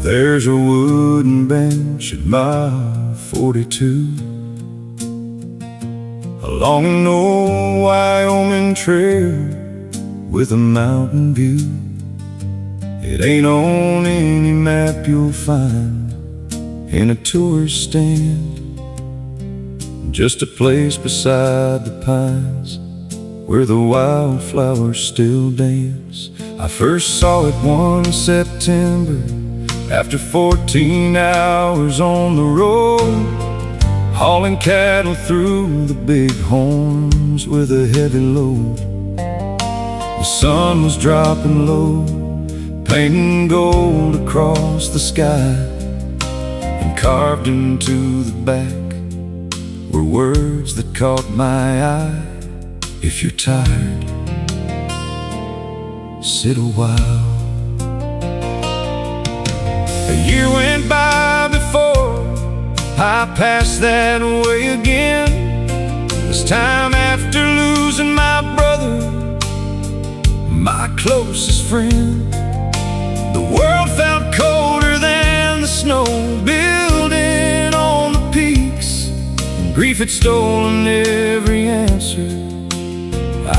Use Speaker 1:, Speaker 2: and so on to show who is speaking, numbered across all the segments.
Speaker 1: There's a wooden bench at mile 42 along an old Wyoming trail with a mountain view. It ain't on any map you'll find in a tourist stand, just a place beside the pines where the wildflowers still dance. I first saw it one September after 14 hours on the road, hauling cattle through the big horns with a heavy load. The sun was dropping low, painting gold across the sky, and carved into the back were words that caught my eye. If you're tired, sit a while. A year went by before I passed that way again. This time after losing my brother, my closest friend. The world felt colder than the snow building on the peaks, and grief had stolen every answer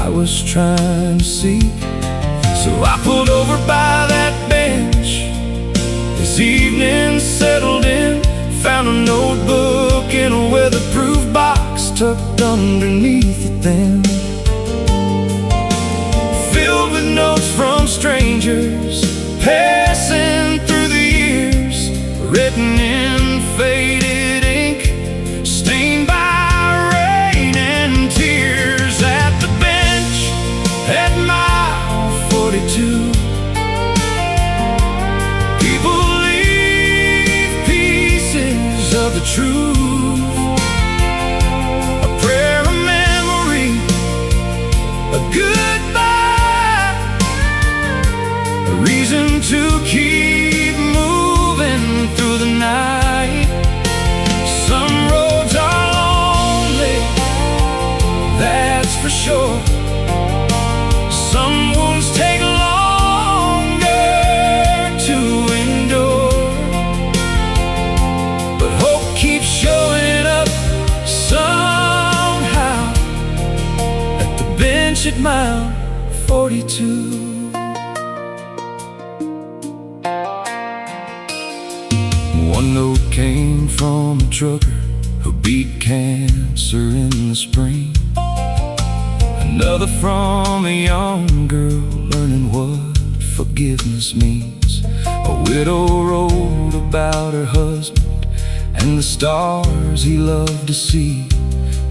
Speaker 1: I was trying to seek. So I pulled over by that bench as evening settled in, found a notebook in a weatherproof box tucked underneath it then, filled with notes from strangers passing through the years, written in faded ink, stained by rain and tears. At the bench at mile 42, people leave pieces of the truth, a prayer, a memory, a goodbye, a reason to keep moving through the night. Some roads are lonely, that's for sure. Some wounds take longer to endure, but hope keeps showing up somehow at the bench at mile 42. One note came from a trucker who beat cancer in the spring. Another from a young girl learning what forgiveness means. A widow wrote about her husband and the stars he loved to see,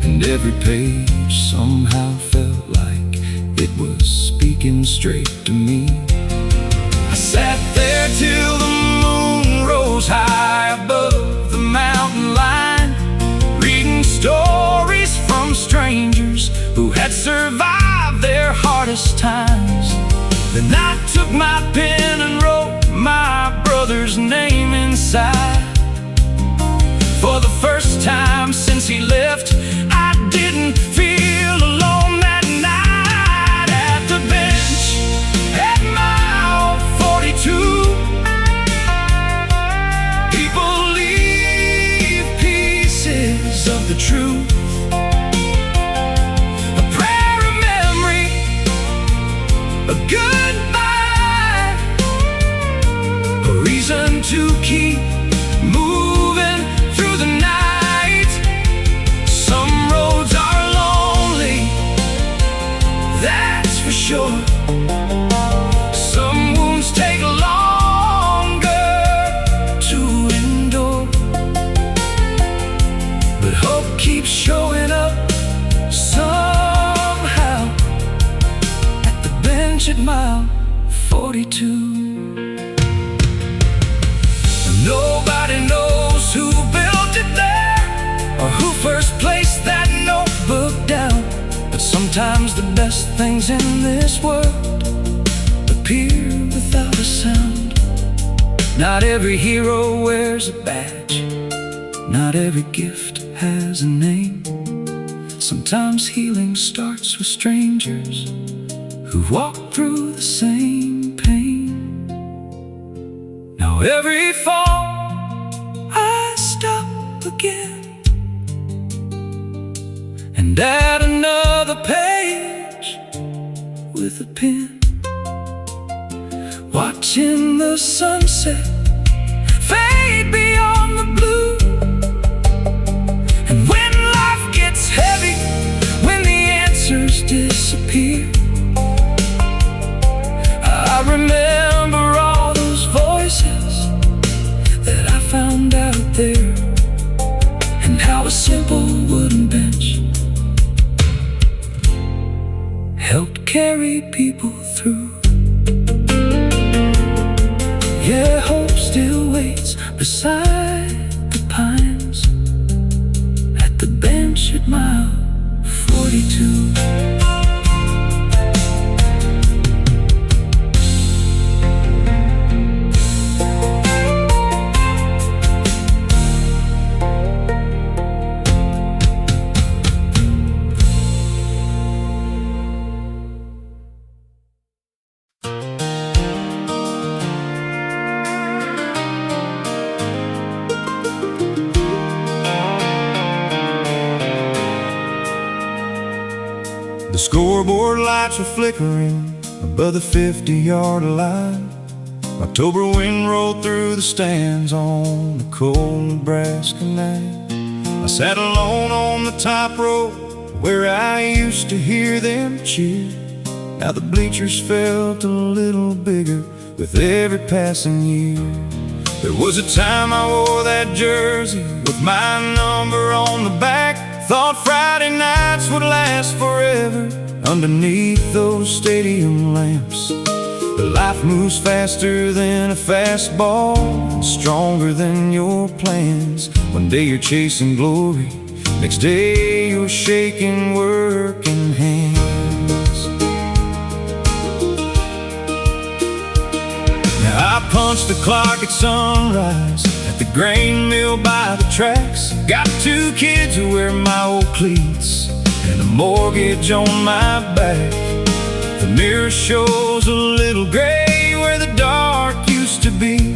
Speaker 1: and every page somehow felt like it was speaking straight to me. I sat there till the moon rose high above the mountain line, reading stories from strangers who had survived their hardest times. Then I took my pen and wrote my brother's name inside. For the first time since he left, I didn't feel alone that night. At the bench at mile 42, people leave pieces of the truth, a goodbye, a reason to keep moving through the night. Some roads are lonely, that's for sure. Some wounds take longer to endure, but hope keeps showing up somehow at mile 42. Nobody knows who built it there or who first placed that notebook down, but sometimes the best things in this world appear without a sound. Not every hero wears a badge, not every gift has a name. Sometimes healing starts with strangers who walk through the same pain. Now Now every fall I stop again and add another page with a pen, watching the sunset fade beyond the blue. And when life gets heavy, when the answers disappear, I remember all those voices that I found out there, and how a simple wooden bench helped carry people through. Yeah, hope still waits beside the pines at the bench at mile 42.
Speaker 2: The scoreboard lights were flickering above the 50-yard line. October wind rolled through the stands on a cold Nebraska night. I sat alone on the top row where I used to hear them cheer. Now the bleachers felt a little bigger with every passing year. There was a time I wore that jersey with my number on the back. Thought Friday nights would last forever underneath those stadium lamps. But life moves faster than a fastball, and stronger than your plans. One day you're chasing glory, next day you're shaking working hands. Now I punched the clock at sunrise at the grain mill by the tracks. Got 2 kids who wear my old cleats and a mortgage on my back. The mirror shows a little gray where the dark used to be,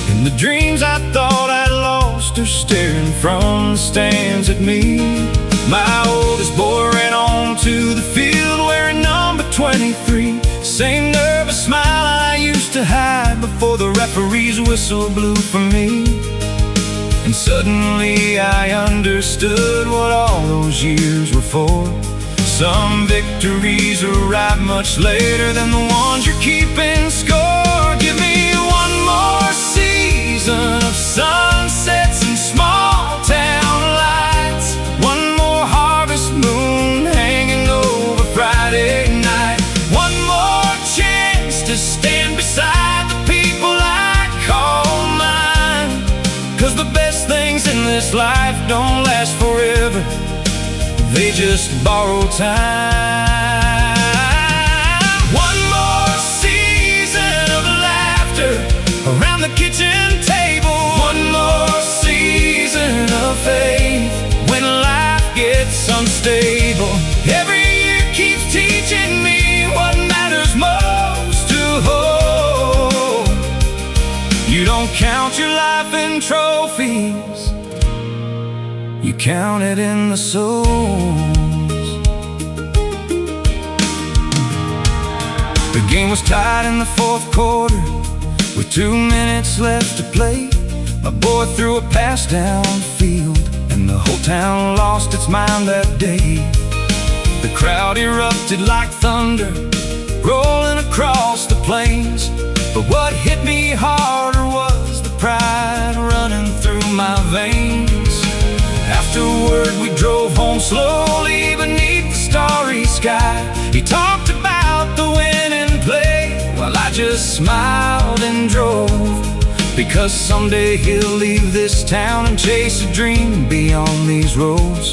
Speaker 2: and the dreams I thought I'd lost are staring from the stands at me. My oldest boy ran on to the field wearing number 23. Same nervous smile I used to hide before the referee's whistle blew for me. And suddenly I understood what all those years were for. Some victories arrive much later than the ones you're keeping score. Give me one more season of sunsets and small town lights, one more harvest moon hanging over Friday night, one more chance to stand beside the people I call mine. 'Cause the best things in this life don't last forever, they just borrow time. One more season of laughter around the kitchen table, one more season of faith when life gets unstable. Every year keeps teaching me what matters most to hold. You don't count your life in trophies, you count it in the souls. The game was tied in the 4th quarter with 2 minutes left to play. My boy threw a pass downfield and the whole town lost its mind that day. The crowd erupted like thunder rolling across the plains. But what hit me harder was the pride running through my veins. Afterward we drove home slowly beneath the starry sky. He talked about the winning play while I just smiled and drove. Because someday he'll leave this town and chase a dream beyond these roads.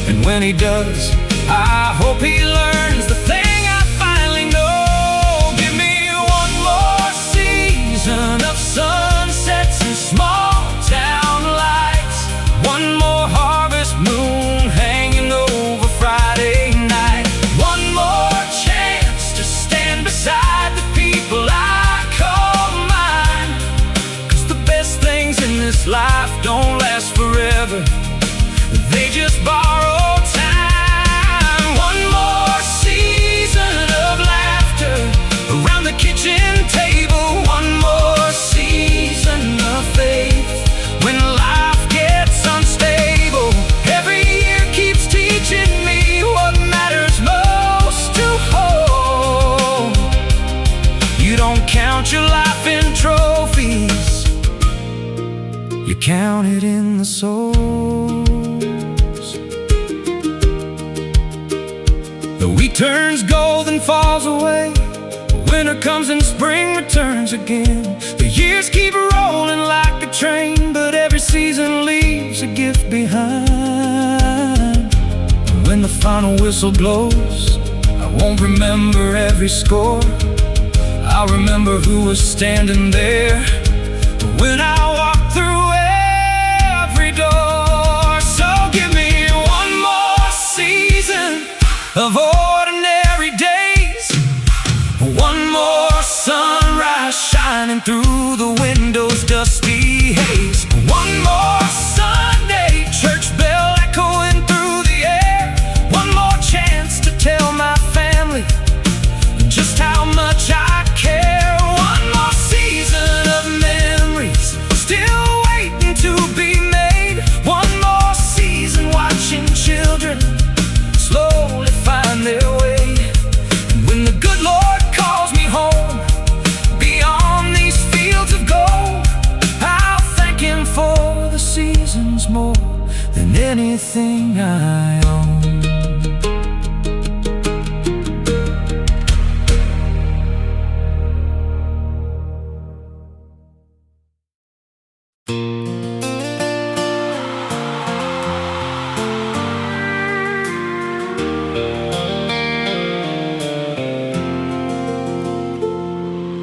Speaker 2: And when he does, I hope he learns the thing I finally know. Give me one more season of sunsets and small town lights, one more harvest moon hanging over Friday night, one more chance to stand beside the people I call mine. They just borrow time. One more season of laughter around the kitchen table. One more season of faith when life gets unstable. Every year keeps teaching me what matters most to hold. You don't count your life in trophies, you count it in the souls. The wheat turns gold and falls away. Winter comes and spring returns again. The years keep rolling like a train, but every season leaves a gift behind. When the final whistle blows, I won't remember every score. I'll remember who was standing there when I walked through every door. So give me one more season of ordinary days, one more sunrise shining through the window's dusty haze, one more Sunday church bell echoing through the air, one more chance to tell my family just how much I care. One more season of memories still waiting to be made. One more season watching children slowly find their way. And when the good Lord calls me home beyond these fields of gold, I'll thank Him for the seasons more than anything I own.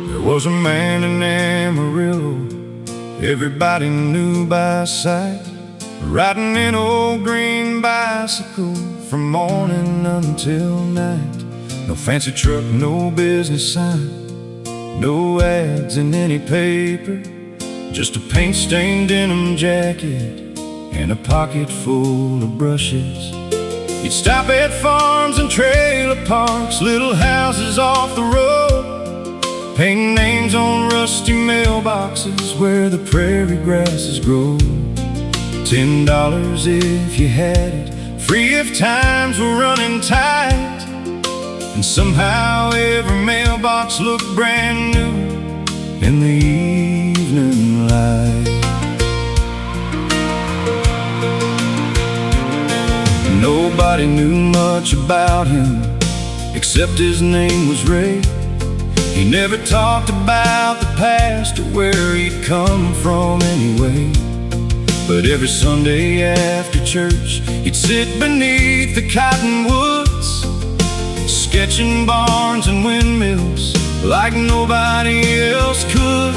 Speaker 2: There was a man in Amarillo everybody knew by sight, riding an old green bicycle from morning until night. No fancy truck, no business sign, no ads in any paper, just a paint-stained denim jacket and a pocket full of brushes. He'd stop at farms and trailer parks, little houses off the road, painting names on rusty mailboxes where the prairie grasses grow. $10 if you had it, free if times were running tight, and somehow every mailbox looked brand new in the evening light. Nobody knew much about him except his name was Ray. He never talked about the past or where he'd come from anyway. But every Sunday after church, he'd sit beneath the cottonwoods, sketching barns and windmills like nobody else could.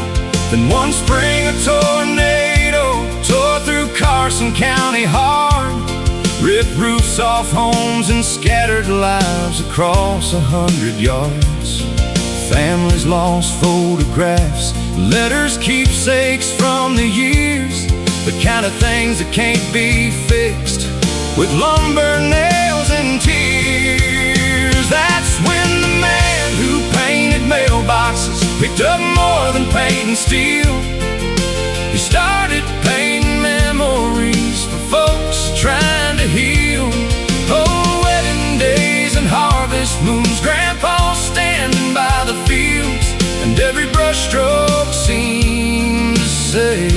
Speaker 2: Then one spring a tornado tore through Carson County hard, ripped roofs off homes and scattered lives across 100 yards. Families lost photographs, letters, keepsakes from the years, the kind of things that can't be fixed with lumber, nails, and tears. That's when the man who painted mailboxes picked up more than paint and steel. He started painting memories for folks trying to heal. Oh, wedding days and harvest moons, Grandpa standing by the fields, and every brushstroke seemed to say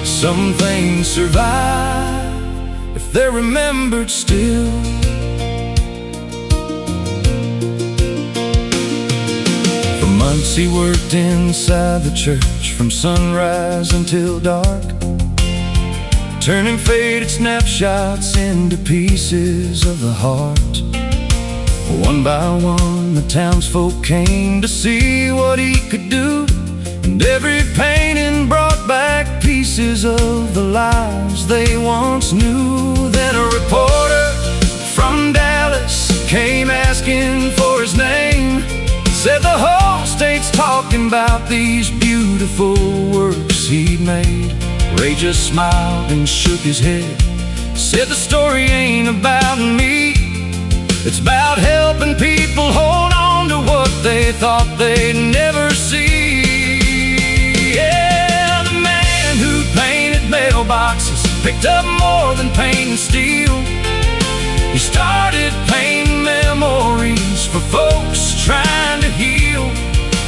Speaker 2: some things survive if they're remembered still. For months he worked inside the church from sunrise until dark, turning faded snapshots into pieces of the heart. One by one the townsfolk came to see what he could do, and every painting brought back pieces of the lives they once knew. Then a reporter from Dallas came asking for his name, said the whole state's talking about these beautiful works he'd made. Ray just smiled and shook his head, said the story ain't about me. It's about helping people hold on to what they thought they'd never see. Yeah, the man who painted mailboxes picked up more than paint and steel. He started painting memories for folks trying to heal.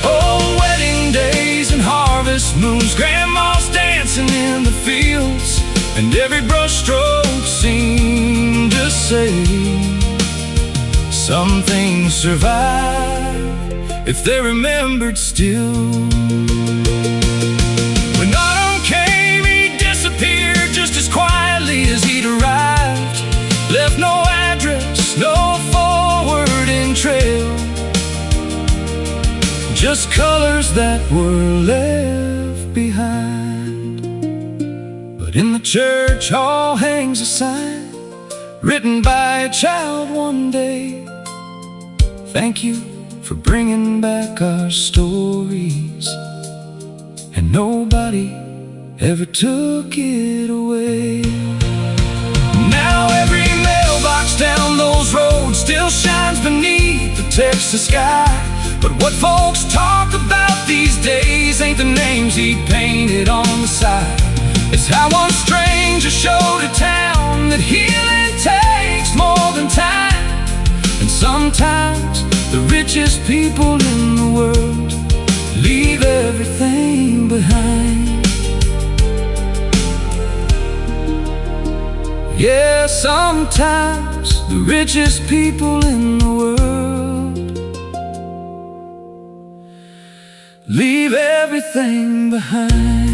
Speaker 2: Oh, wedding days and harvest moons, grandmas dancing in the fields, and every brushstroke seemed to say some things survive if they're remembered still. When autumn came, he disappeared just as quietly as he'd arrived. Left no address, no forwarding trail, just colors that were left behind. But in the church hall hangs a sign written by a child one day. Thank you for bringing back our stories, and nobody ever took it away. Now every mailbox down those roads still shines beneath the Texas sky. But what folks talk about these days ain't the names he painted on the side. It's how one stranger showed a town that healing takes more than time. And sometimes the richest people in the world leave everything behind. Yeah, sometimes the richest people in the world leave everything behind.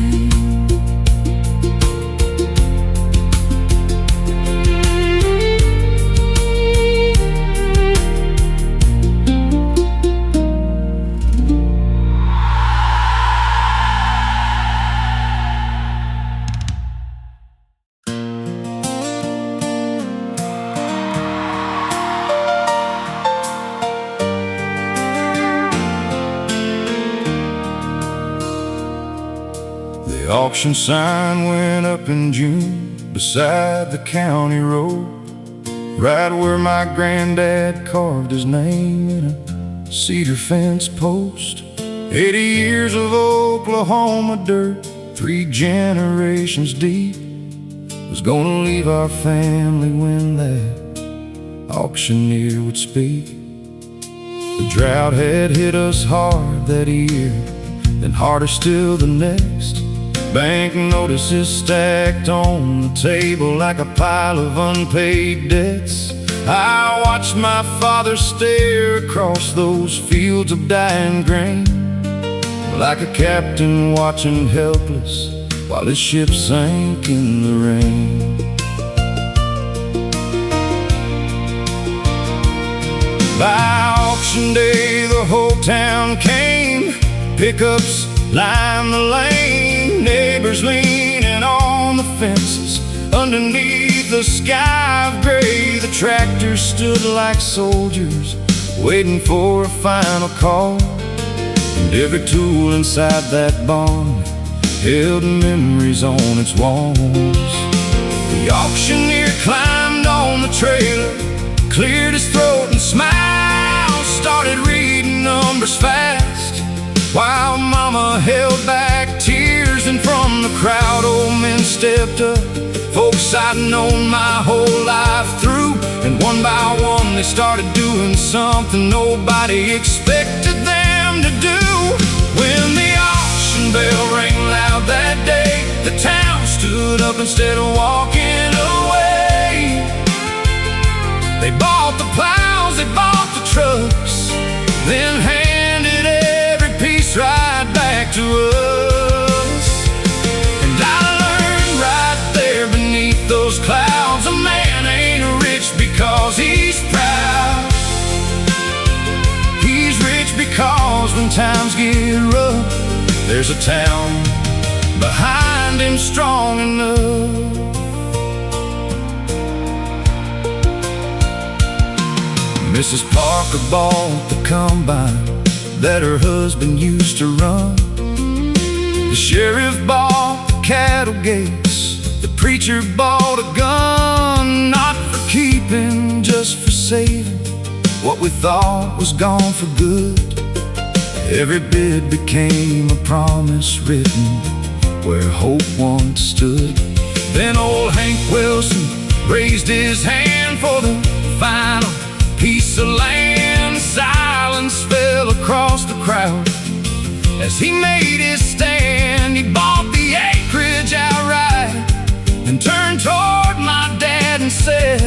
Speaker 2: The auction sign went up in June beside the county road, right where my granddad carved his name in a cedar fence post. 80 years of Oklahoma dirt, 3 generations deep, was gonna leave our family when that auctioneer would speak. The drought had hit us hard that year, then harder still the next. Bank notices stacked on the table like a pile of unpaid debts. I watched my father stare across those fields of dying grain, like a captain watching helpless while his ship sank in the rain. By auction day the whole town came, pickups line the lane, neighbors leaning on the fences. Underneath the sky of gray, the tractors stood like soldiers, waiting for a final call. And every tool inside that barn held memories on its walls. The auctioneer climbed on the trailer, cleared his throat and smiled, started reading numbers fast, while Mama held back tears. And from the crowd old men stepped up, folks I'd known my whole life through. And one by one they started doing something nobody expected them to do. When the auction bell rang loud that day, the town stood up instead of walking away. They bought the plows, they bought the trucks, then handed every piece right back to us. And I learned right there beneath those clouds, a man ain't rich because he's proud. He's rich because when times get rough, there's a town behind him strong enough. Mrs. Parker bought the combine that her husband used to run. The sheriff bought the cattle gates. The preacher bought a gun, not for keeping, just for saving what we thought was gone for good. Every bit became a promise written where hope once stood. Then old Hank Wilson raised his hand for the final piece of land. Silence fell across the crowd as he made his stand. He bought the acreage outright and turned toward my dad and said,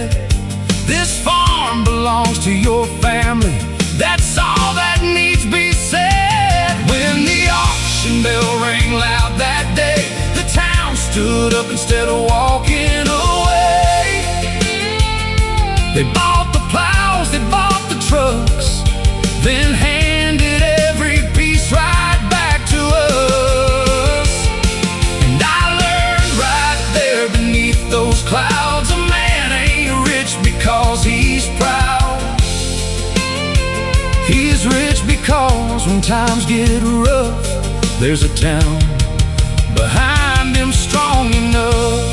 Speaker 2: "This farm belongs to your family. That's all that needs be said." When the auction bell rang loud that day, the town stood up instead of walking away. They bought the plows, they bought the trucks, then handed every piece right back to us. And I learned right there beneath those clouds, a man ain't rich because he's proud. He's rich because when times get rough, there's a town behind him strong enough.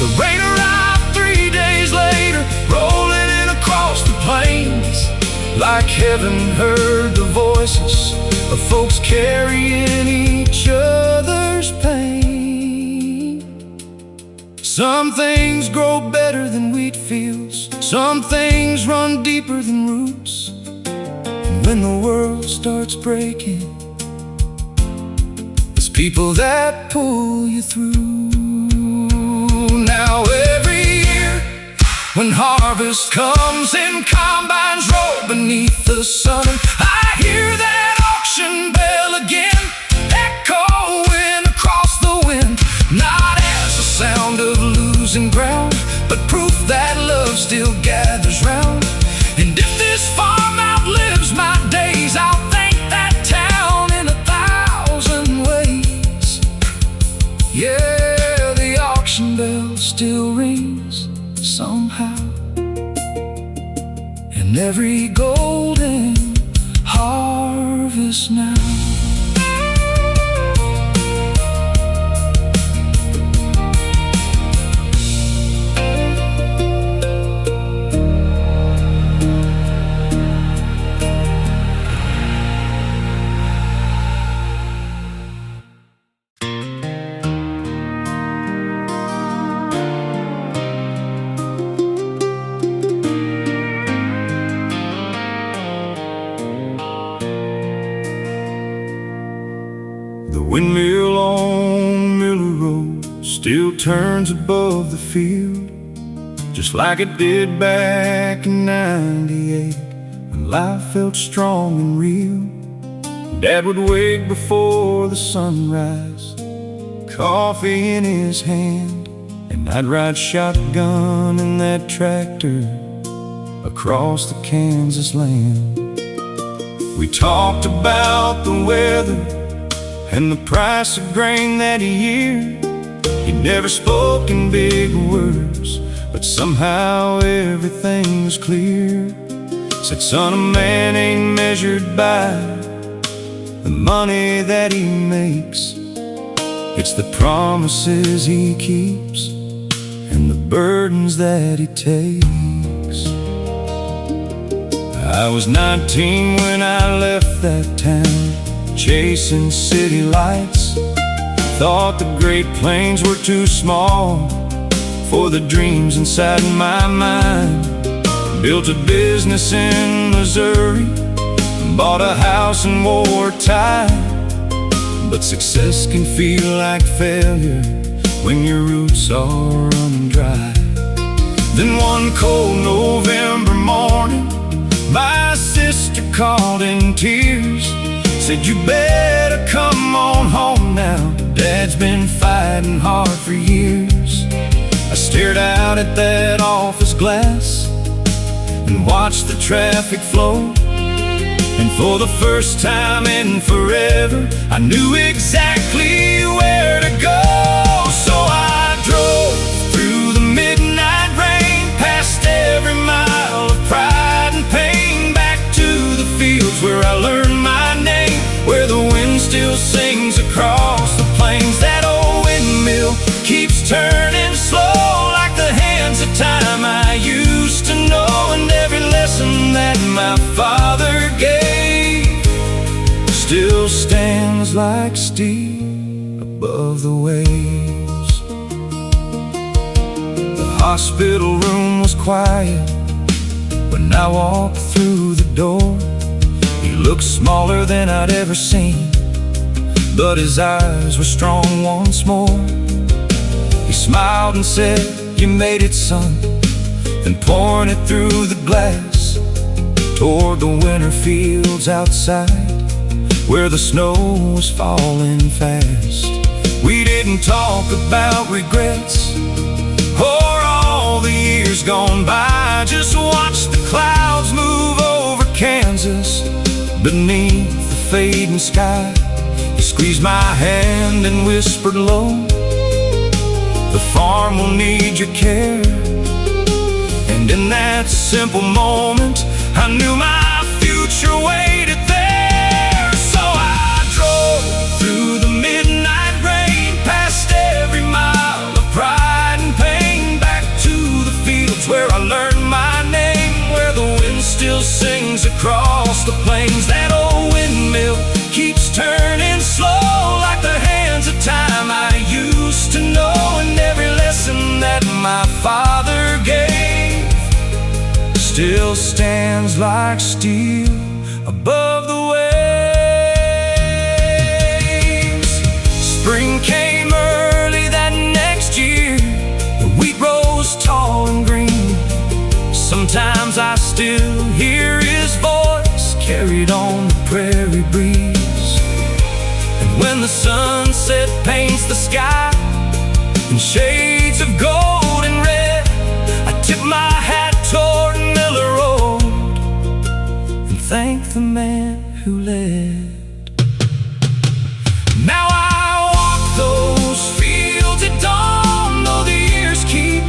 Speaker 2: The rain arrived 3 days later, rolling in across the plains, like heaven heard the voices of folks carrying each other's pain. Some things grow better than wheat fields, some things run deeper than roots. And when the world starts breaking, there's people that pull you through. Now every year when harvest comes and combines roll beneath the sun, I hear that auction bell again, echoing across the wind. Not as a sound of losing ground, but proof that love still gathers round. And if this farm outlives my days, I'll thank that town in 1,000 ways. Yeah, the auction bell still rings somehow, and every golden harvest now. Windmill on Miller Road still turns above the field, just like it did back in '98 when life felt strong and real. Dad would wake before the sunrise, coffee in his hand, and I'd ride shotgun in that tractor across the Kansas land. We talked about the weather and the price of grain that year. He never spoke in big words, but somehow everything was clear. Said, "Son, a man ain't measured by the money that he makes. It's the promises he keeps and the burdens that he takes." I was 19 when I left that town, chasing city lights. Thought the Great Plains were too small for the dreams inside my mind. Built a business in Missouri, bought a house in wartime. But success can feel like failure when your roots are running dry. Then one cold November morning, my sister called in tears, said, "You better come on home now. Dad's been fighting hard for years." I stared out at that office glass and watched the traffic flow, and for the first time in forever, I knew exactly where to go. So I drove through the midnight rain, past every mile of pride and pain, where I learned my name, where the wind still sings across
Speaker 1: days. The hospital room was quiet when I walked through the door. He looked smaller than I'd ever seen, but his eyes were strong once more. He smiled and said, "You made it, son," then pointed through the glass toward the winter fields outside, where the snow was falling fast. We didn't talk about regrets or all the years gone by, just watched the clouds move over Kansas beneath the fading sky. He squeezed my hand and whispered low, "The farm will need your care." And in that simple moment, I knew my future waited there. So I drove through the midnight rain, past every mile of pride and pain, back to the fields where I learned my name, where the wind still sings across the plains. That old windmill keeps turning slow, like the hands of time I used to know. And every lesson that my father gave still stands like steel above the waves. Spring came early that next year. The wheat rose tall and green. Sometimes I still hear his voice carried on the prairie breeze. And when the sunset paints the sky in shades of gold and red, I tip my hat toward Miller Road and thank the man who led. Now I walk those fields at dawn, though the years keep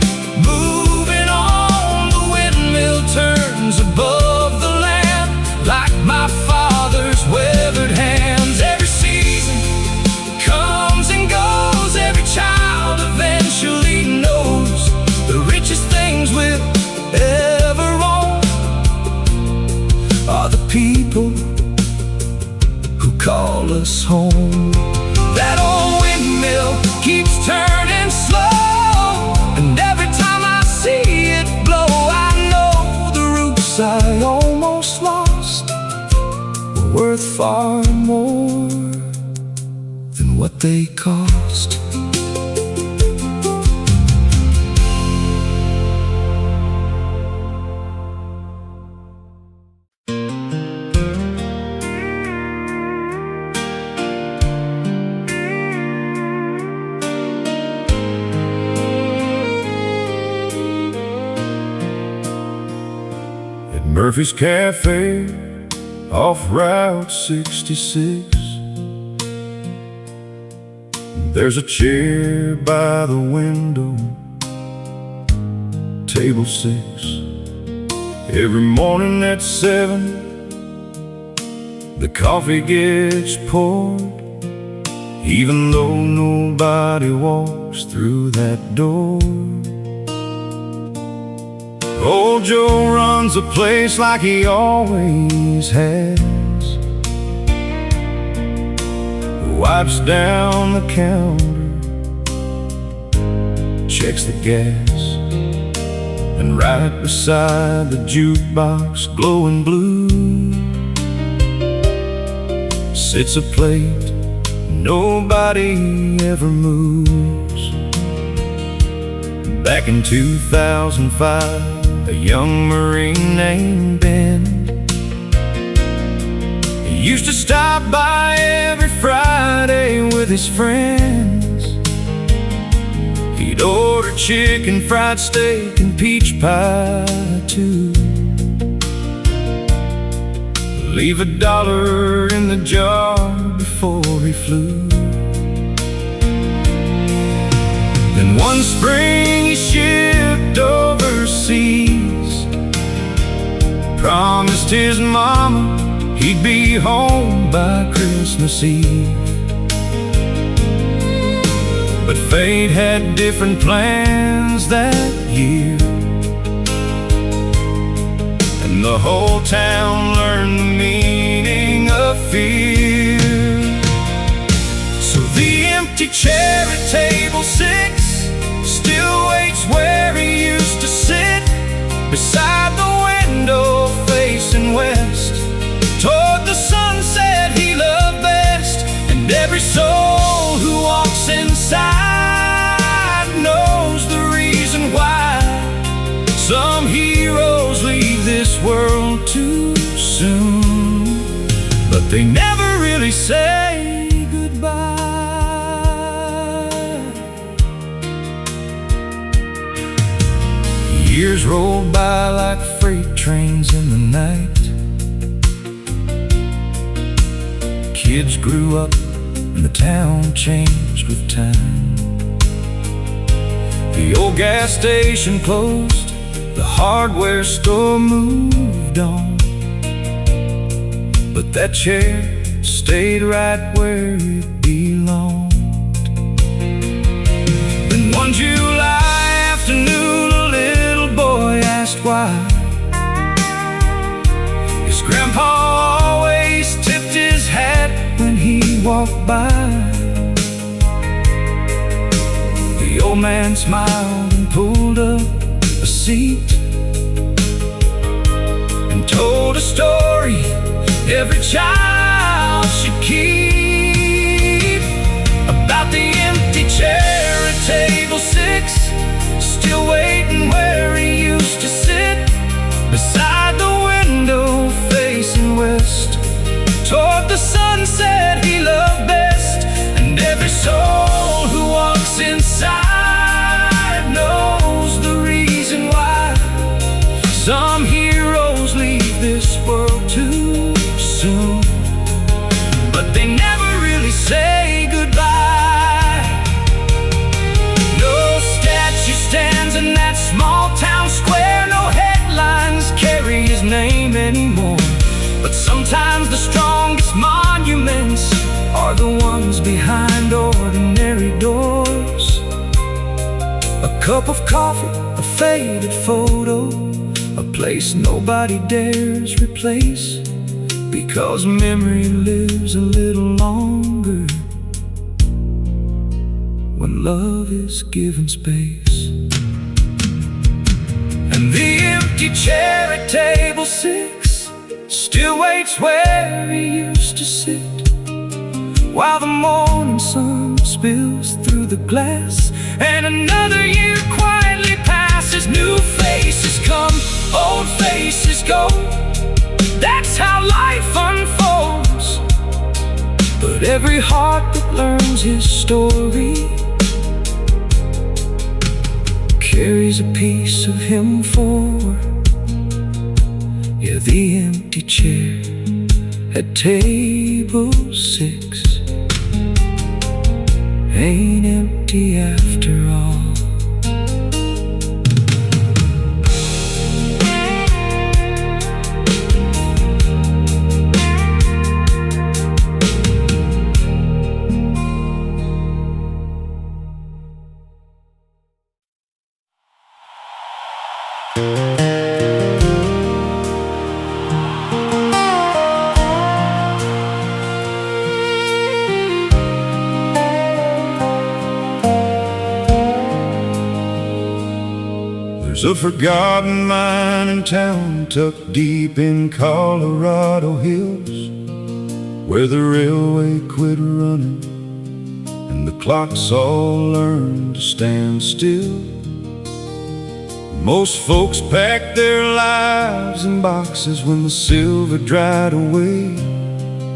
Speaker 1: moving on. The windmill turns above the land like my father's weathered hands. Every season comes and goes, every child eventually knows the richest things we'll ever own are the people who call us home. That old windmill keeps turning slow, and every time I see it blow, I know the roots I almost lost were worth far more than what they cost. Murphy's Cafe off Route 66. There's a chair by the window, table 6. Every morning at 7, the coffee gets poured, even though nobody walks through that door. Old Joe runs a place like he always has. Wipes down the counter, checks the gas, and right beside the jukebox glowing blue sits a plate nobody ever moves. Back in 2005, a young Marine named Ben, he used to stop by every Friday with his friends. He'd order chicken, fried steak, and peach pie too. Leave $1 in the jar before he flew. Then one spring he shipped overseas, promised his mama he'd be home by Christmas Eve. But fate had different plans that year, and the whole town learned the meaning of fear. So the
Speaker 2: empty chair at table 6 still waits where he used to sit, beside the window facing west, toward the sunset he loved best. And every soul who walks inside knows the reason why some heroes leave this world too soon, but they never really say goodbye. Years rolled by like freight trains in the night. Kids grew up and the town changed with time. The old gas station closed, the hardware store moved on, but that chair stayed right where it belonged. Then one July afternoon, a little boy asked why his grandpa always tipped his hat when he walked by. The old man smiled and pulled up a seat and told a story every child should keep, about the empty chair at table 6 still waiting where he used to sit, beside the window facing west, toward the sunset he loved best. And every soul who walks inside knows the reason why some heroes leave this world too soon, but they never really say goodbye. No statue stands in that small town square, no headlines carry his name anymore, but sometimes the strongest monuments are the ones behind ordinary doors. A cup of coffee, a faded photo, a place nobody dares replace, because memory lives a little longer when love is given space. And the empty chair at table 6 still waits where he used to sit, while the morning sun spills through the glass, and another year quietly passes. New faces come, old faces go, that's how life unfolds. But every heart that learns his story carries a piece of him forward. Yeah, the empty chair at table 6 ain't empty after all. There's a forgotten mining town tucked deep in Colorado hills, where the railway quit running and the clocks all learned to stand still. Most folks packed their lives in boxes when the silver dried away,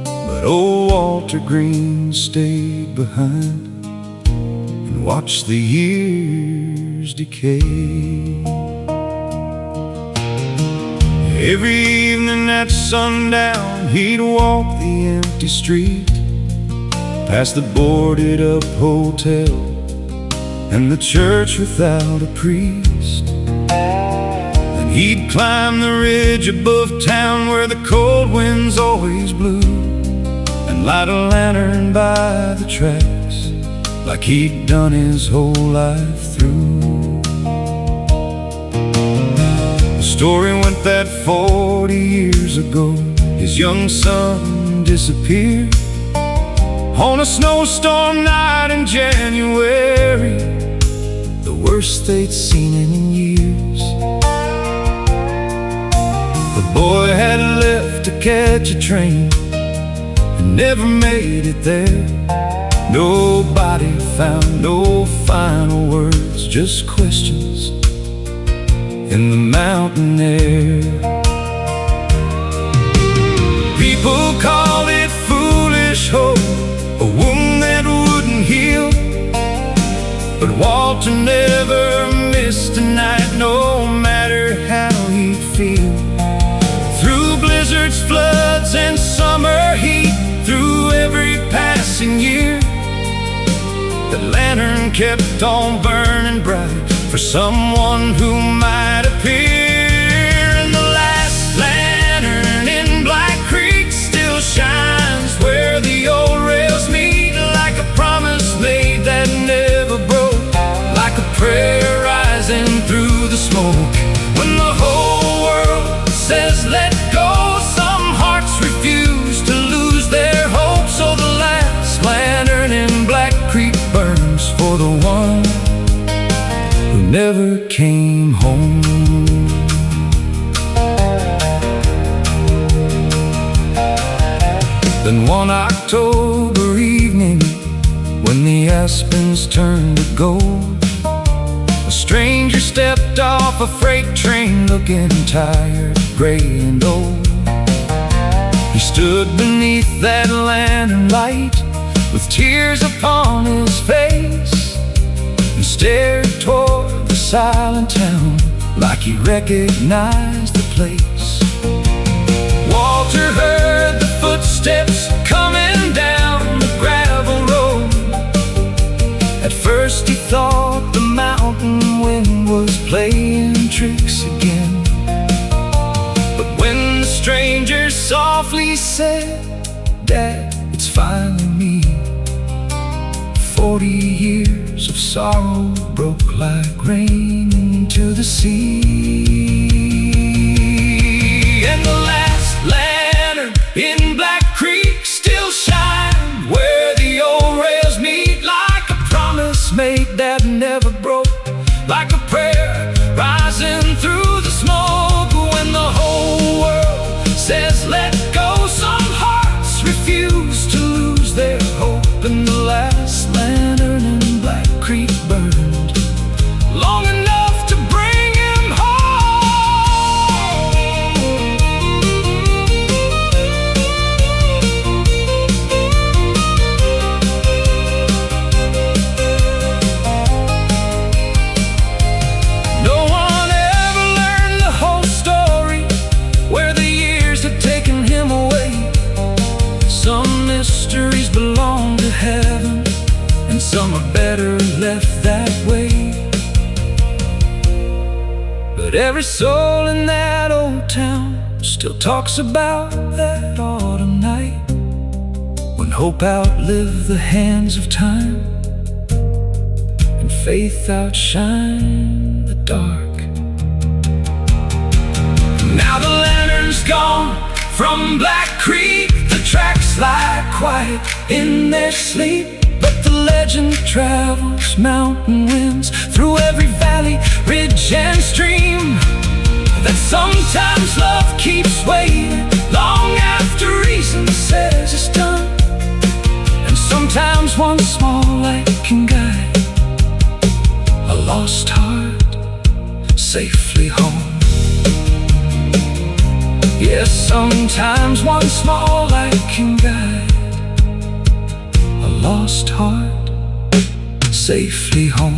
Speaker 2: but old Walter Green stayed behind and watched the years decay. Every evening at sundown he'd walk the empty street, past the boarded up hotel and the church without a priest. Then he'd climb the ridge above town where the cold winds always blew, and light a lantern by the tracks like he'd done his whole life through. The story went that 40 years ago his young son disappeared, on a snowstorm night in January, the worst they'd seen in years. The boy had left to catch a train and never made it there. Nobody found no final words, just questions in the mountain air. People call it foolish hope, a wound that wouldn't heal. But Walter never missed a night, no matter how he'd feel. Through blizzards, floods, and summer heat, through every passing year, the lantern kept on burning bright for someone who might appear. And the last lantern in Black Creek still shines where the old rails meet, like a promise made that never broke, like a prayer rising through the smoke. When the whole world says let go, some hearts refuse to lose their hope. So the last lantern in Black Creek burns for the one who never came home. Then one October evening, when the aspens turned to gold, a stranger stepped off a freight train looking tired, gray and old. He stood beneath that lantern light with tears upon his face and stared toward the silent town like he recognized the place. Walter heard the footsteps coming down the gravel road. At first he thought the mountain wind was playing tricks again. But when the stranger softly said, "Dad, it's finally me," 40 years of sorrow broke like rain into the sea. And the last lantern in Black Creek still shines where the old rails meet, like a promise made that never broke, like a prayer rising through the smoke. When the whole world says let go, some hearts refuse to lose their hope. And the last lantern in Black Creek burned long enough to bring him home. No one ever learned the whole story, where the years had taken him away. Some mysteries belong to heaven, and some are better left that way. But every soul in that old town still talks about that autumn night, when hope outlived the hands of time and faith outshined the dark. Now the lantern's gone from Black Creek, the tracks lie quiet in their sleep. But the legend travels mountain winds through every valley, ridge and stream, that sometimes love keeps waiting long after reason says it's done. And sometimes one small light can guide a lost heart safely home. Yes, sometimes one small light can guide a lost heart safely home.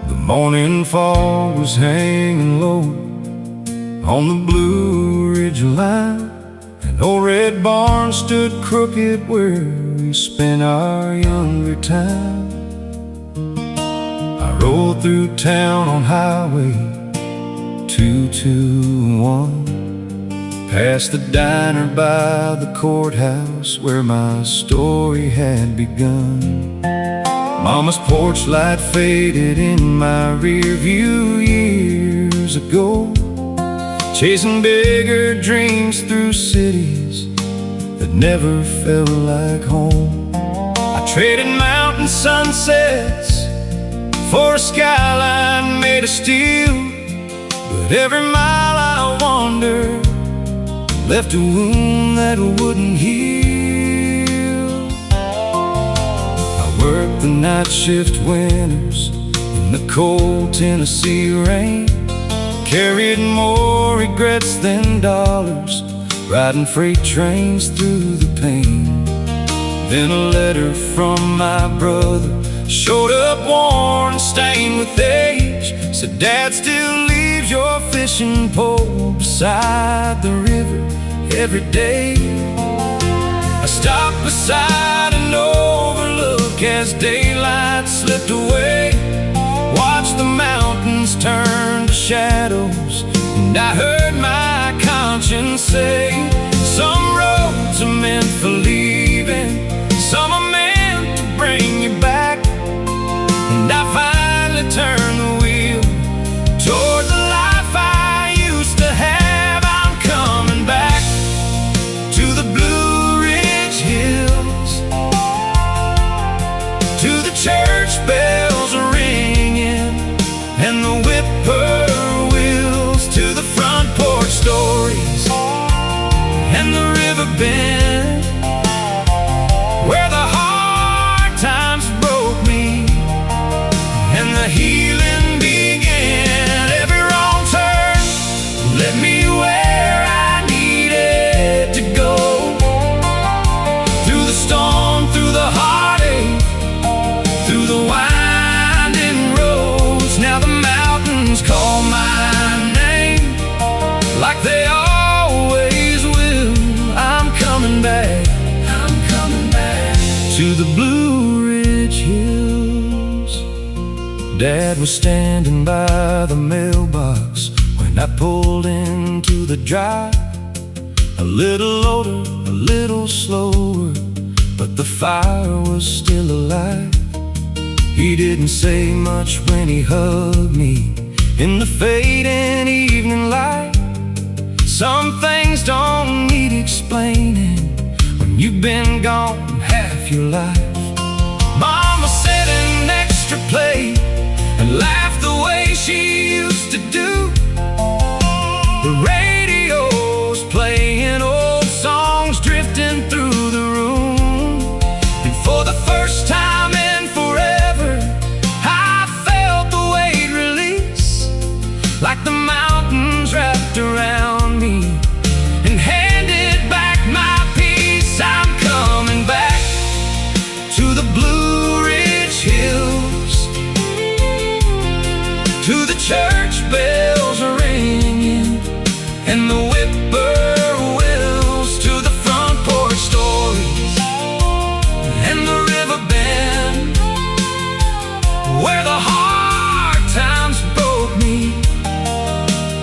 Speaker 2: The morning fog was hanging low on the Blue Ridge line. An old red barn stood crooked where we spent our younger time. I rolled through town on Highway 221.
Speaker 1: past the diner by the courthouse where my story had begun. Mama's porch light faded in my rear view years ago, chasing bigger dreams through cities that never felt like home. I traded mountain sunsets for a skyline made of steel, but every mile I wandered left a wound that wouldn't heal. I worked the night shift winters in the cold Tennessee rain, carried more regrets than dollars, riding freight trains through the pain. Then a letter from my brother showed up worn, stained with age, said, "Dad still leaves your fishing pole beside the river every day." I stopped beside an overlook as daylight slipped away, watched the mountains turn to shadows, and I heard my conscience say, "Some roads are meant for leaving, some are meant to bring you back." And I finally turned the wheel toward the life I used to have. I'm coming back to the Blue Ridge Hills, to the church bells ringing and the whippoorwills, to the front porch stories and the river bend where the hard times broke me and the healing began. Every wrong turn led me where I needed to go, through the storm, through the heartache, through the winding roads. Now the mountains call my name like they always will. I'm coming back, I'm coming back to the Blue Ridge Hills. Dad was standing by the mailbox when I pulled into the drive, a little older, a little slower, but the fire was still alive. He didn't say much when he hugged me in the fading evening light. Some things don't need explaining when you've been gone half your life. Mama set an extra plate and laughed the way she used to do. The radio's playing old songs drifting through the room, and for the first time in forever I felt the weight release, like the mountains wrapped around me and handed back my peace. I'm coming back to the Blue Ridge Hills, to the church bells ringing and the whippoorwills, to the front porch stories and the river bend where the hard times broke me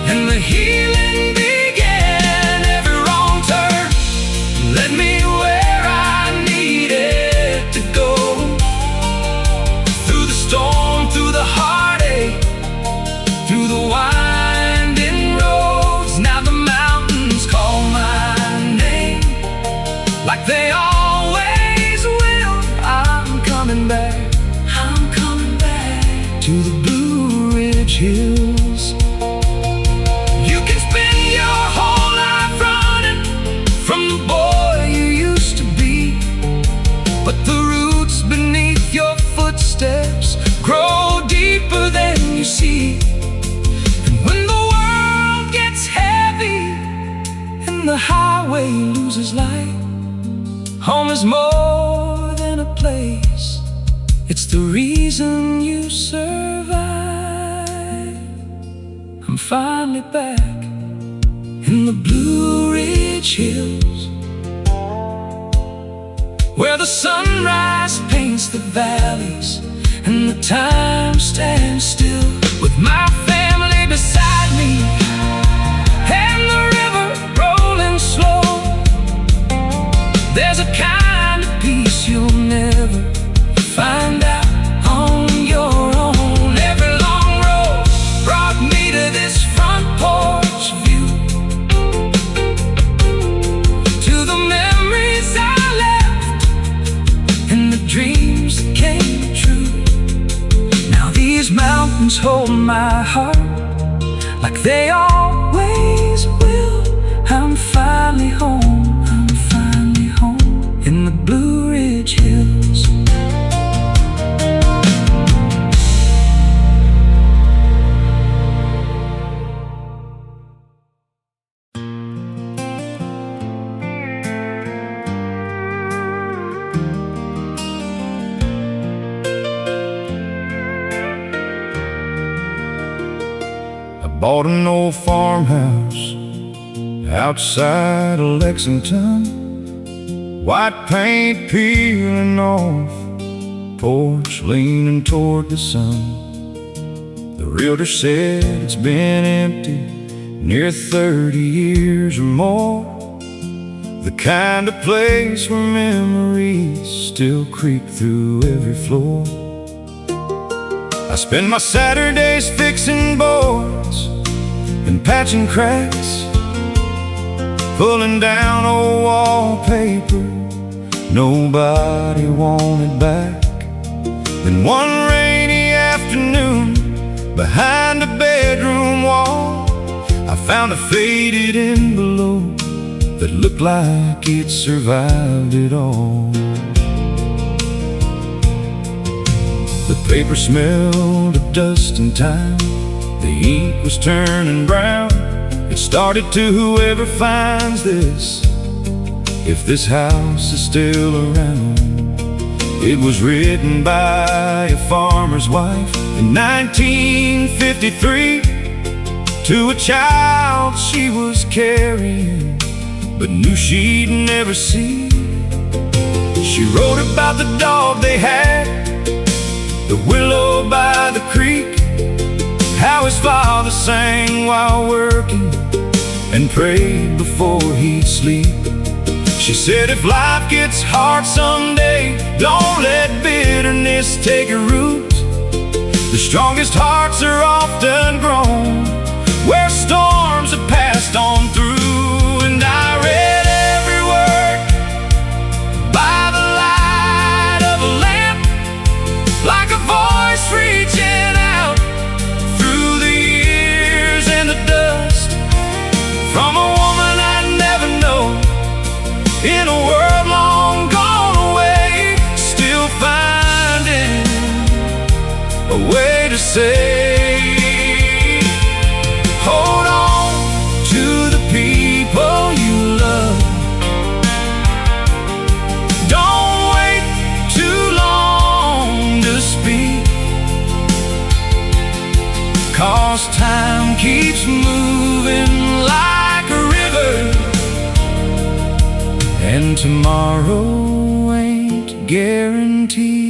Speaker 1: and the healing began. Every wrong turn led me where I needed to go, through the storm, through the heartache, through the winding roads. Now the mountains call my name like they always will. I'm coming back, I'm coming back to the Blue Ridge Hills. You can spend your whole life running from the boy you used to be, but the roots beneath your footsteps grow deeper than you see. And when the world gets heavy and the highway loses light, home is more than a place, it's the reason you survive. I'm finally back in the Blue Ridge Hills, where the sunrise paints the valleys and the time stands still, with my family beside me and the river rolling
Speaker 2: There's a kind of peace you'll never find out on your own. Every long road brought me to this front porch view, to the memories I left and the dreams that came true. Now these mountains hold my heart like they always will. I'm finally home, I'm finally home in the Blue Ridge Hills.
Speaker 1: Bought an old farmhouse outside of Lexington, white paint peeling off, porch leaning toward the sun. The realtor said it's been empty near 30 years or more, the kind of place where memories still creep through every floor. I spend my Saturdays fixing boards and patching cracks, pulling down old wallpaper nobody wanted back. Then one rainy afternoon, behind a bedroom wall, I found a faded envelope that looked like it survived it all. The paper smelled of dust and time, the ink was turning brown. It started to whoever finds this, if this house is still around. It was written by a farmer's wife in 1953 to a child she was carrying, but knew she'd never see. She wrote about the dog they had, the willow by the creek, how his father sang while working and prayed before he'd sleep. She said if life gets hard someday, don't let bitterness take a root. The strongest hearts are often grown where storms have passed on through. And I read every word by the light of a lamp, like a voice reaching out through the years and the dust, from a woman I'd never know, in a world long gone away, still finding a way to say, hold on to the people you love. Don't wait too long to speak, 'cause time keeps moving like a river, and tomorrow ain't guaranteed.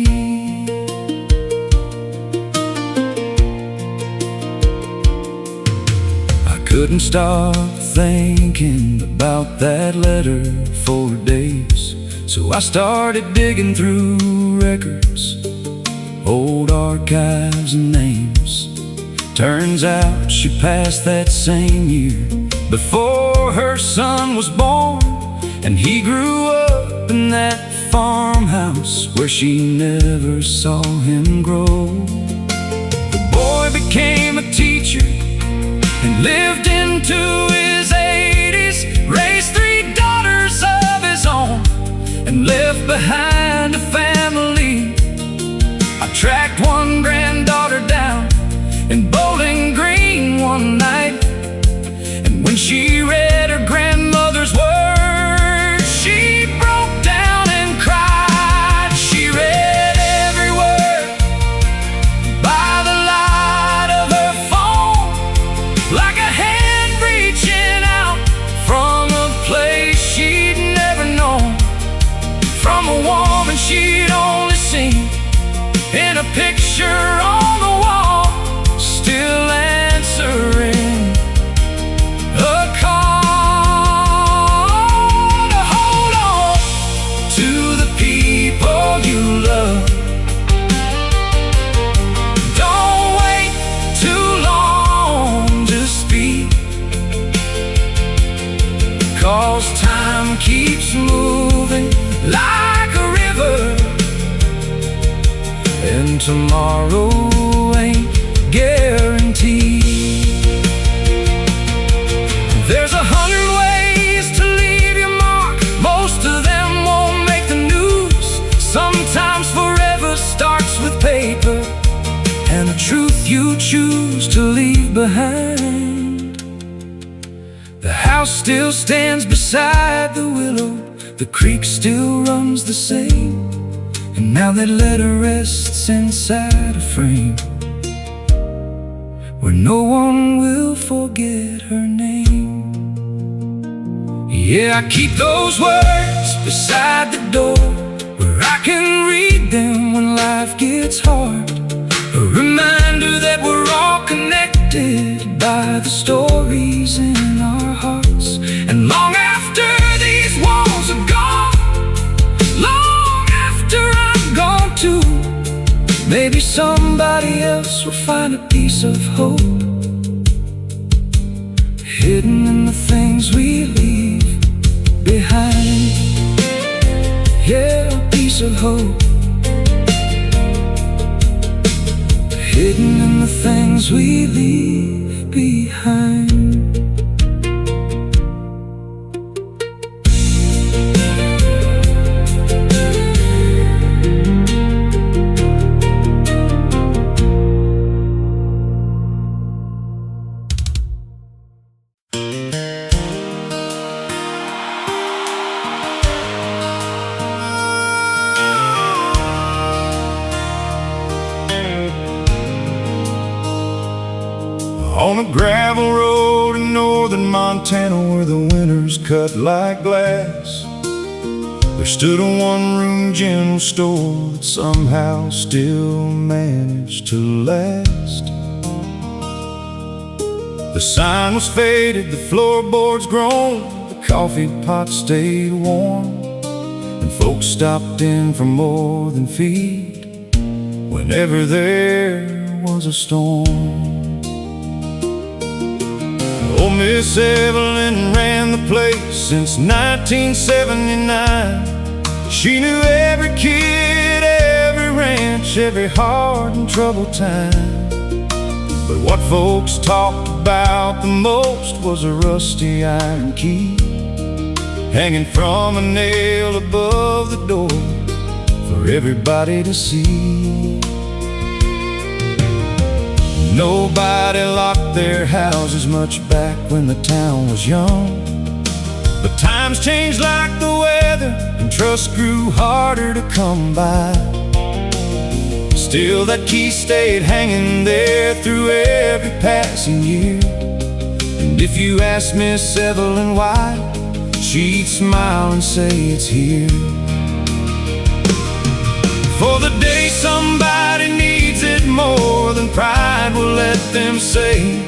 Speaker 1: I couldn't stop thinking about that letter for days, so I started digging through records, old archives and names. Turns out she passed that same year, before her son was born, and he grew up in that farmhouse where she never saw him grow. The boy became a teacher and lived into his 80s, raised 3 daughters of his own, and left behind a family. I tracked one granddaughter down in Bowling Green one night, and when she read her grandmother's words, she broke down and cried. She read every word by the light of her phone, like a hand reaching out from a place she'd never known, from a woman she'd only seen in a picture on the wall, still answering a call. tomorrow ain't guaranteed. There's 100 ways to leave your mark. Most of them won't make the news. Sometimes forever starts with paper and the truth you choose to leave behind. The house still stands beside the willow, the creek still runs the same, and now that letter rests inside a frame where no one will forget her name. Yeah, I keep those words beside the door where I can read them when life gets hard. A reminder that we're all connected by the stories in our hearts. And long after these walls are gone, long after I'm gone too, maybe somebody else will find a piece of hope hidden in the things we leave behind. Yeah, a piece of hope hidden in the things we leave behind.
Speaker 2: On a gravel road in northern Montana where the winters cut like glass, there stood a one-room general store that somehow still managed to last. The sign was faded, the floorboards grown, the coffee pot stayed warm, and folks stopped in for more than feed whenever there was a storm. Old Miss Evelyn ran the place since 1979. She knew every kid, every ranch, every hard and troubled time. But what folks talked about the most was a rusty iron key hanging from a nail above the door for everybody to see. Nobody locked their houses much back when the town was young, but times changed like the weather and trust grew harder to come by. Still that key stayed hanging there through every passing year, and if you asked Miss Evelyn why, she'd smile and say it's here. For the day somebody needs it more than pride will let them say,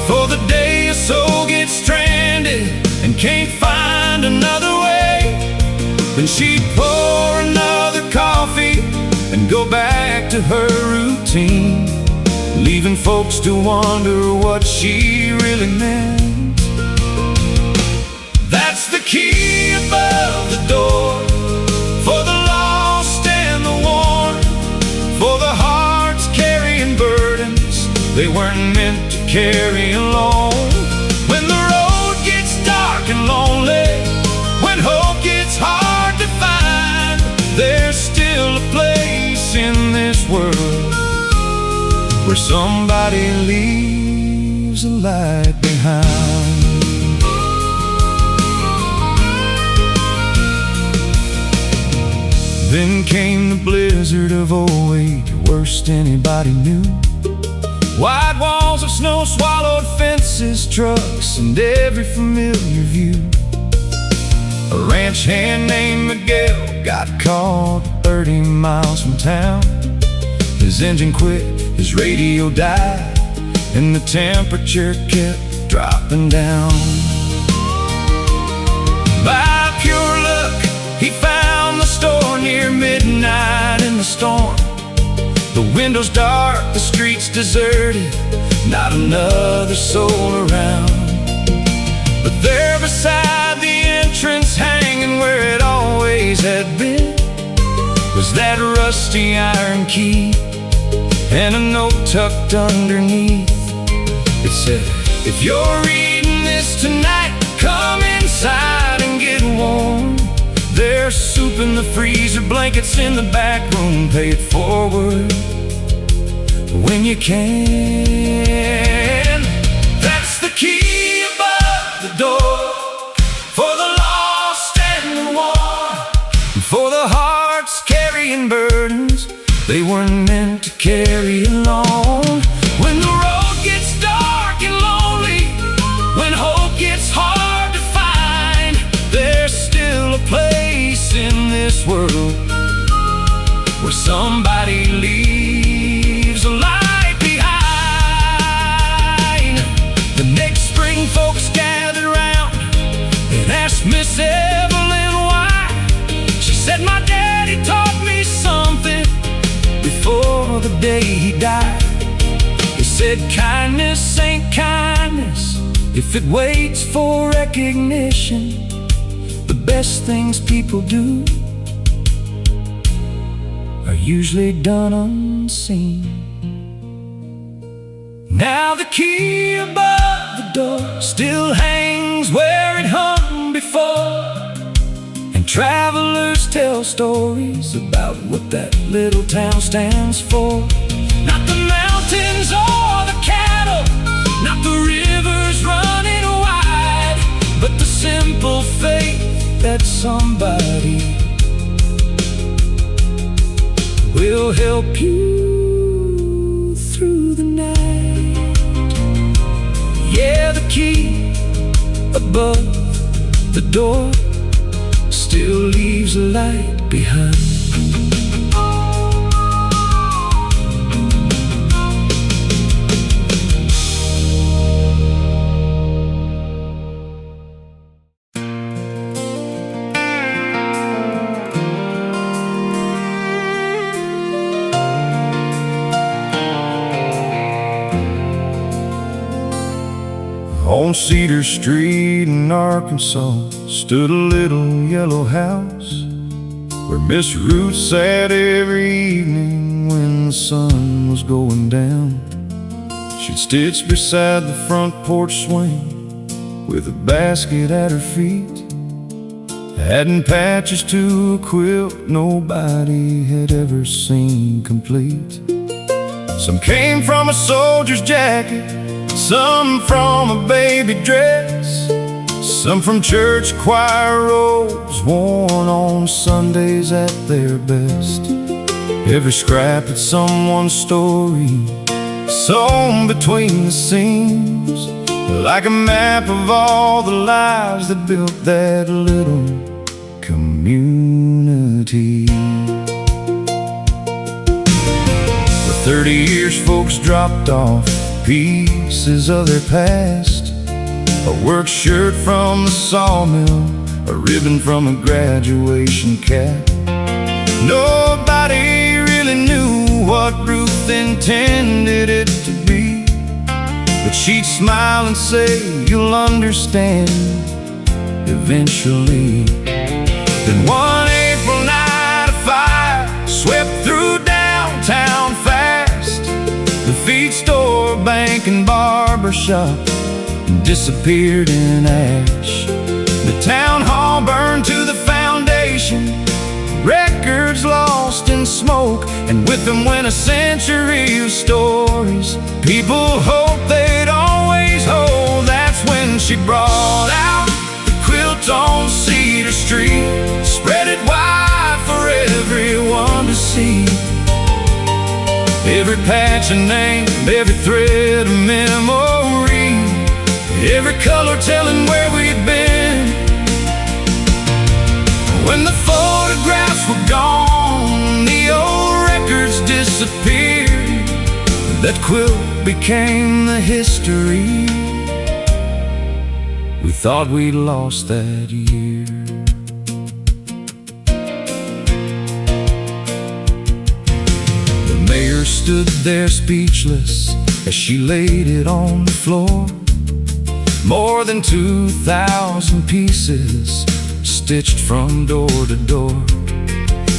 Speaker 2: for the day a soul gets stranded and can't find another way, then she'd pour another coffee and go back to her routine, leaving folks to wonder what she really meant. That's the key above the door for the lost and the worn, for the hearts carrying burdens they weren't meant to carry alone. When the road gets dark and lonely, when hope gets hard to find, there's still a place in this world where somebody leaves a light behind. Then came the blizzard of '08, the worst anybody knew. Wide walls of snow swallowed fences, trucks, and every familiar view. A ranch hand named Miguel got caught 30 miles from town. His engine quit, his radio died, and the temperature kept dropping down. By pure luck, he found the store near midnight in the storm. The windows dark, the streets deserted, not another soul around. But there beside the entrance, hanging where it always had been, was that rusty iron key and a note tucked underneath. It said, if you're reading this tonight, come inside and get warm. There's soup in the freezer, blankets in the back room. Pay it forward when you can. That's the key above the door, for the lost and the worn, for the hearts carrying burdens they weren't meant to carry alone. When the road gets dark and lonely, when hope gets hard to find, there's still a place in this world where somebody leaves a light behind. The next spring folks gathered around and asked Miss Evelyn why. She said, my daddy taught me something before the day he died. He said, kindness ain't kindness if it waits for recognition. The best things people do are usually done unseen. Now the key above the door still hangs where it hung before, and travelers tell stories about what that little town stands for. Not the mountains or the cattle, not the rivers running wide, but the simple faith that somebody will help you through the night. Yeah, the key above the door still leaves a light behind. On Cedar Street in Arkansas stood a little yellow house where Miss Ruth sat every evening when the sun was going down. She'd stitch beside the front porch swing with a basket at her feet, adding patches to a quilt nobody had ever seen complete. Some came from a soldier's jacket, some from a baby dress, some from church choir robes worn on Sundays at their best. Every scrap had someone's story sewn between the seams, like a map of all the lives that built that little community. For 30 years folks dropped off pieces of their past, a work shirt from the sawmill, a ribbon from a graduation cap. Nobody really knew what Ruth intended it to be, but she'd smile and say, you'll understand eventually. Then one April night a fire swept through downtown fast. The feed store, bank and barber shop disappeared in ash. The town hall burned to the foundation, records lost in smoke, and with them went a century of stories people hoped they'd always hold. That's when she brought out the quilt on Cedar Street, spread it wide for everyone to see. Every patch a name, every thread a memory, every color telling where we'd been. When the photographs were gone, the old records disappeared, that quilt became the history we thought we'd lost that year. The mayor stood there speechless as she laid it on the floor. More than 2,000 pieces stitched from door to door.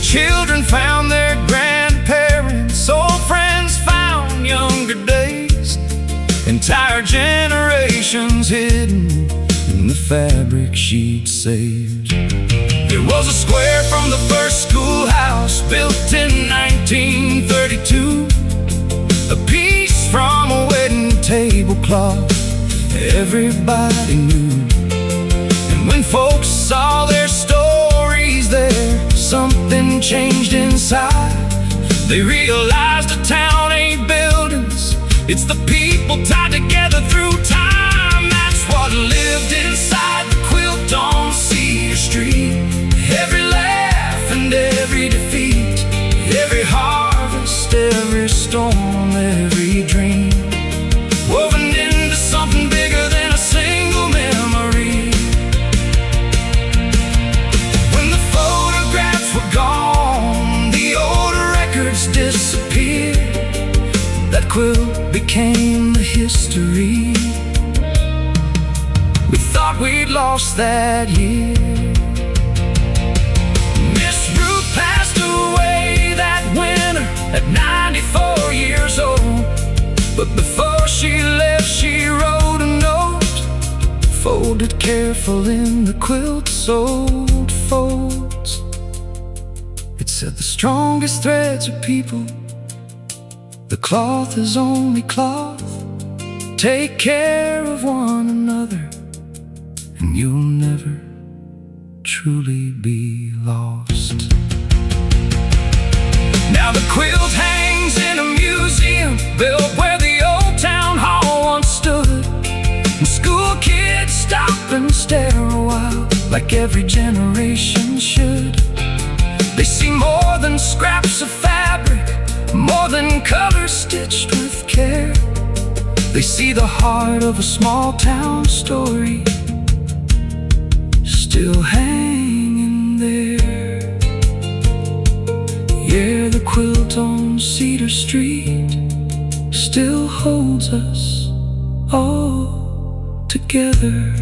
Speaker 2: Children found their grandparents, old friends found
Speaker 1: generations hidden in the fabric she'd saved. There was a square from the first schoolhouse built in 1932, a piece from a wedding tablecloth everybody knew. And when folks saw their stories there, something changed inside. They realized a town ain't buildings, it's the people tied together through time. That's what lived inside the quilt on Cedar Street. Every laugh and every defeat, every harvest, every storm, every dream, woven into something bigger than a single memory. When the photographs were gone, the old records disappeared, that quilt became the history we thought we'd lost that year. Miss Ruth passed away that winter at 94 years old. But before she left, she wrote a note, folded careful in the quilt's old folds. It said, the strongest threads are people, the cloth is only cloth. Take care of one another, and you'll never truly be lost. Now the quilt hangs in a museum built where the old town hall once stood, and school kids stop and stare a while, like every generation should. They see more than scraps of fabric, more than colors stitched with care. They see the heart of a small town story still hanging there. Yeah, the quilt on Cedar Street still holds us all together.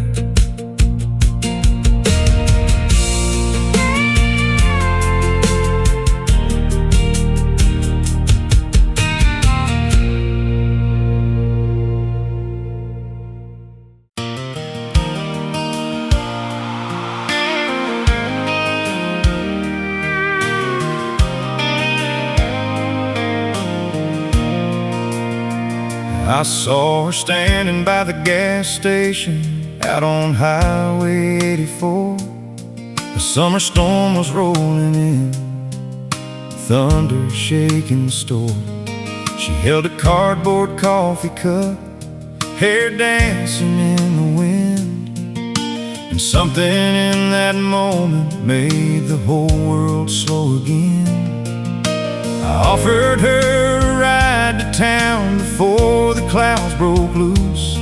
Speaker 2: I saw her standing by the gas station out on Highway 84. The summer storm was rolling in, thunder shaking the store. She held a cardboard coffee cup, hair dancing in the wind. And something in that moment made the whole world slow again. I offered her a ride to town before the clouds broke loose.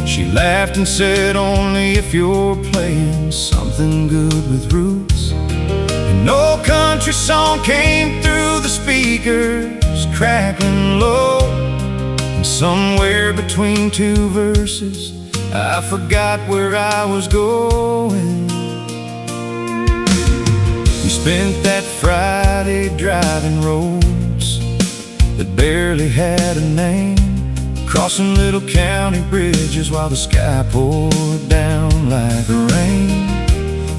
Speaker 2: She laughed and said, only if you're playing something good with roots. An old country song came through the speakers, crackling low. And somewhere between two verses, I forgot where I was going. We spent that Friday driving roads that barely had a name, crossing little county bridges while the sky poured down like rain.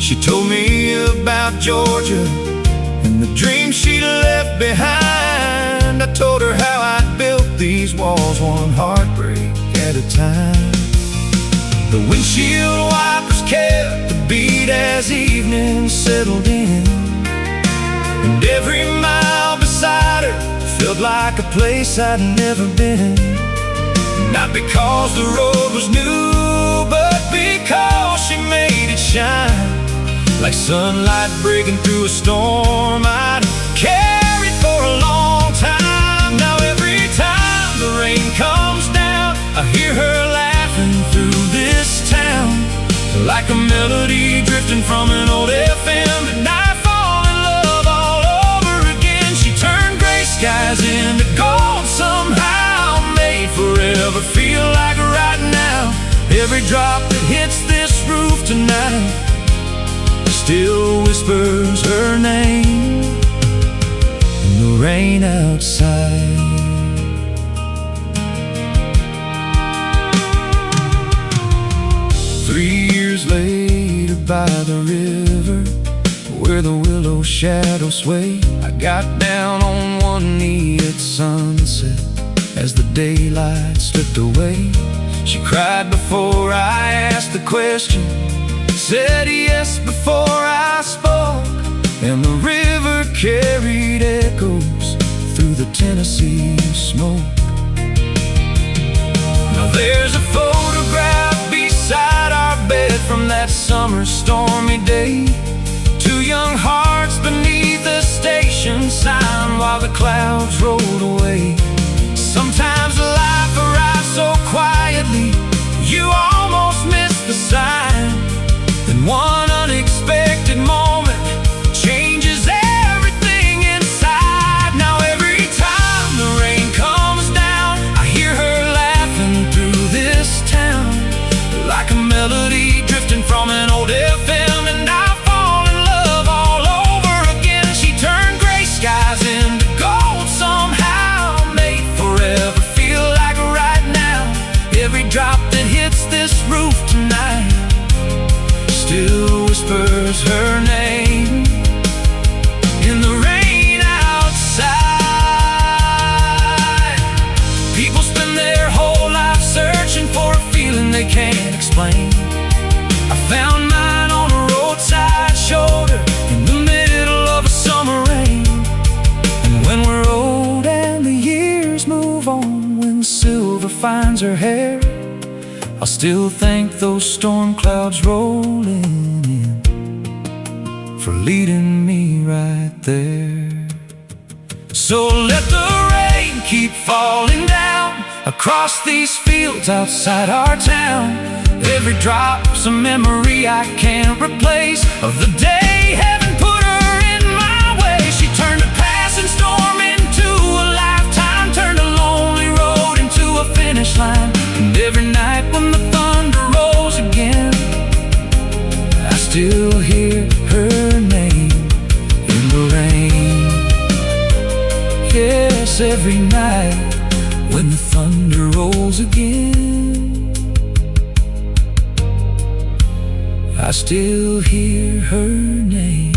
Speaker 2: She told me about Georgia and the dreams she left behind. I told her how I'd built these walls one heartbreak at a time. The windshield wipers kept the beat as evening settled in, and every mile beside her felt like a place I'd never been. Not because the road was new, but because she made it shine like sunlight breaking through a storm I'd carried for a long time. Now every time the rain comes down, I hear her laughing through this town, like a melody drifting from an old FM. And I fall in love all over again. She turned gray skies into gold somehow, made forever feel like right now. Every drop that hits this roof tonight still whispers her name in the rain outside.
Speaker 1: shadow sway. I got down on one knee at sunset as the daylight slipped away. She cried before I asked the question, said yes before I spoke, and the river carried echoes through the Tennessee smoke. Now there's a photograph beside our bed from that summer stormy day. Two young hearts beneath the station sign while the clouds rolled away. Sometimes life arrives so quietly, you almost miss the sign. Then one unexpected moment changes everything inside. Now every time the rain comes down, I hear her laughing through this town, like a melody drifting from an old FM, and I fall in love all over again. She turned gray skies into gold somehow, made forever feel like right now. Every drop that hits this roof tonight still whispers her name in the rain outside. People spend their whole life searching for a feeling they can't explain. I found mine on a roadside shoulder in the middle of a summer rain. And when we're old and the years move on, when silver finds her hair, I'll still thank those storm clouds rolling in for leading me right there. So let the rain keep falling down across these fields outside our town. Every drop's a memory I can't replace of the day heaven put her in my way. She turned a passing storm into a lifetime, turned a lonely road into a finish line. And every night when the thunder rolls again, I still hear her name in the rain. Yes, every night when the thunder rolls again, I still hear her name.